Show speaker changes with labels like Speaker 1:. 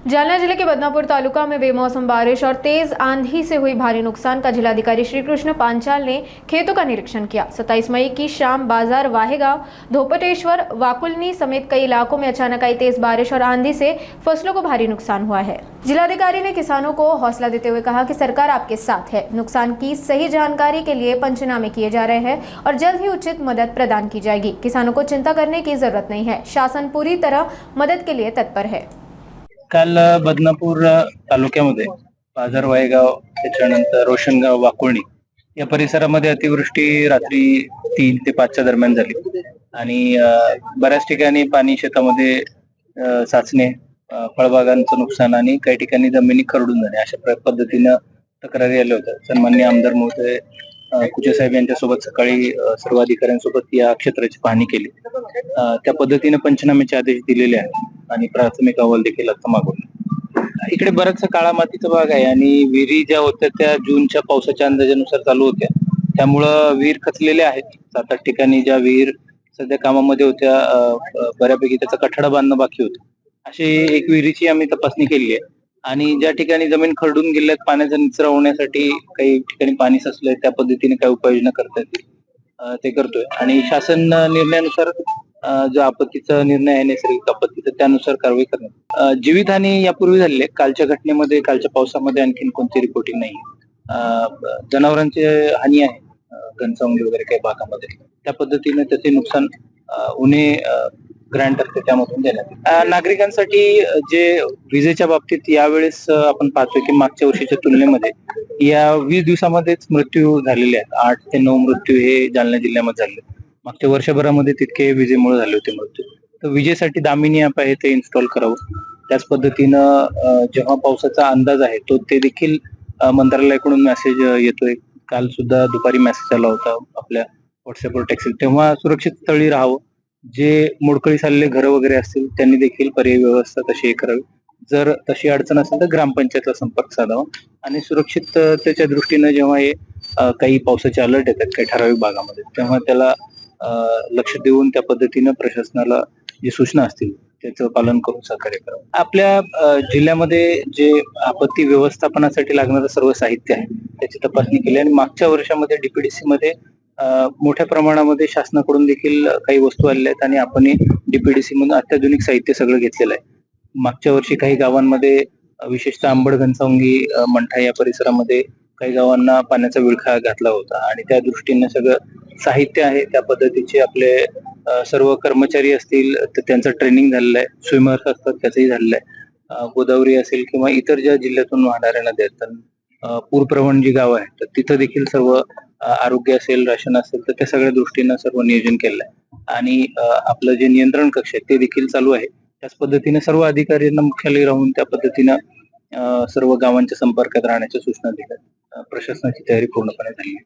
Speaker 1: जालना जिले के बदनापुर तालुका में बेमौसम बारिश और तेज आंधी से हुई भारी नुकसान का जिलाधिकारी श्री कृष्ण पांचाल ने खेतों का निरीक्षण किया। 27 मई की शाम बाजार वाहेगांव, धोपटेश्वर, वाकुलनी समेत कई इलाकों में अचानक आई तेज बारिश और आंधी से फसलों को भारी नुकसान हुआ है। जिलाधिकारी ने किसानों को हौसला देते हुए कहा कि सरकार आपके साथ है। नुकसान की सही जानकारी के लिए पंचनामे किए जा रहे हैं और जल्द ही उचित मदद प्रदान की जाएगी। किसानों को चिंता करने की जरूरत नहीं है, शासन पूरी तरह मदद के लिए तत्पर है।
Speaker 2: काल बदनापूर तालुक्यामध्ये बाजार वाहेगाव, त्याच्यानंतर रोशनगाव, वाकुळणी या परिसरामध्ये अतिवृष्टी रात्री 3 ते 5च्या दरम्यान झाली आणि बऱ्याच ठिकाणी पाणी शेतामध्ये साचणे, फळबागांचं नुकसान आणि काही ठिकाणी जमिनी खरडून जाणे अशा पद्धतीनं तक्रारी आल्या होत्या। सन्माननीय आमदार महोदय कुचे साहेब यांच्यासोबत सकाळी सर्व अधिकाऱ्यांसोबत या क्षेत्राची पाहणी केली। त्या पद्धतीने पंचनाम्याचे आदेश दिलेले आहेत आणि प्राथमिक अहवाल देखील आता मागवला। इकडे बराचसा काळा मातीचा भाग आहे आणि विहिरी ज्या होत्या त्या जूनच्या पावसाच्या अंदाजानुसार चालू होत्या, त्यामुळं विहीर खचलेल्या आहेत। 7-8 ठिकाणी ज्या विहीर सध्या कामामध्ये होत्या बऱ्यापैकी त्याचा कठडा बांधणं बाकी होतं। अशी एक विहिरीची आम्ही तपासणी केली आहे आणि ज्या ठिकाणी जमीन खरडून गेल्यात, पाण्याचा निचरा होण्यासाठी काही ठिकाणी पाणी साचलंय, त्या पद्धतीने काय उपाययोजना करता येतील ते करतोय आणि शासन निर्णयानुसार जो आपत्तीचा निर्णय आहे नैसर्गिक आपत्तीचा त्यानुसार कारवाई करण्यात। जीवितहानी यापूर्वी झालेली आहे। कालच्या घटनेमध्ये, कालच्या पावसामध्ये आणखीन कोणती रिपोर्टिंग नाही। जनावरांची हानी आहे घनसावंगी वगैरे काही भागामध्ये, त्या पद्धतीने त्याचे नुकसान उन्हे ग्रँट असते त्यामधून देण्यात। नागरिकांसाठी जे विजेच्या बाबतीत यावेळेस आपण पाहतोय की मागच्या वर्षीच्या तुलनेमध्ये या 20 दिवसामध्येच मृत्यू झालेले आहेत। 8 ते 9 मृत्यू हे जालना जिल्ह्यामध्ये झाले। मागच्या वर्षभरामध्ये तितके विजेमुळे झाले होते मृत्यू। तर विजेसाठी दामिनी ॲप आहे ते इन्स्टॉल करावं। त्याच पद्धतीनं जेव्हा पावसाचा अंदाज आहे तो ते देखील मंत्रालयाकडून मेसेज येतोय। काल सुद्धा दुपारी मेसेज आला होता आपल्या व्हॉट्सअपवर टेक्स्ट, तेव्हा सुरक्षित स्थळी राहावं। जे मोडकळीस आलेले घरं वगैरे असतील त्यांनी देखील पर्यायी व्यवस्था तशी करावी। जर तशी अडचण असेल तर ग्रामपंचायतला संपर्क साधावा आणि सुरक्षिततेच्या दृष्टीनं जेव्हा हे काही पावसाचे अलर्ट येतात काही ठराविक भागामध्ये, तेव्हा त्याला लक्ष देऊन त्या पद्धतीनं प्रशासनाला जी सूचना असतील त्याचं पालन करून सहकार्य करावं। आपल्या जिल्ह्यामध्ये जे आपत्ती व्यवस्थापनासाठी लागणारं सर्व साहित्य आहे त्याची तपासणी केली आणि मागच्या वर्षामध्ये डीपीडीसी मध्ये मोठ्या प्रमाणामध्ये शासनाकडून देखील काही वस्तू आलेल्या आहेत आणि आपण डीपीडीसी मधून अत्याधुनिक साहित्य सगळं घेतलेलं आहे। मागच्या वर्षी काही गावांमध्ये विशेषतः अंबड, घनसावंगी, मंठा या परिसरामध्ये काही गावांना पाण्याचा विळखा घातला होता आणि त्या दृष्टीने सगळं साहित्य आहे त्या पद्धतीचे आपले सर्व कर्मचारी असतील तर त्यांचं ट्रेनिंग झालेलं आहे। स्विमर्स असतात त्याचंही झालेलं आहे। गोदावरी असेल किंवा इतर ज्या जिल्ह्यातून वाहणाऱ्या नद्या आहेत, पूरप्रवण जी गावं आहेत तर तिथं देखील सर्व आरोग्य असेल, राशन असेल तर त्या सगळ्या दृष्टीनं सर्व नियोजन केलेलं आहे आणि आपलं जे नियंत्रण कक्ष आहे ते देखील चालू आहे। त्याच पद्धतीने सर्व अधिकाऱ्यांना मुख्यालय राहून त्या पद्धतीनं सर्व गावांच्या संपर्कात राहण्याच्या सूचना दिल्या। प्रशासनाची तयारी पूर्णपणे झाली आहे।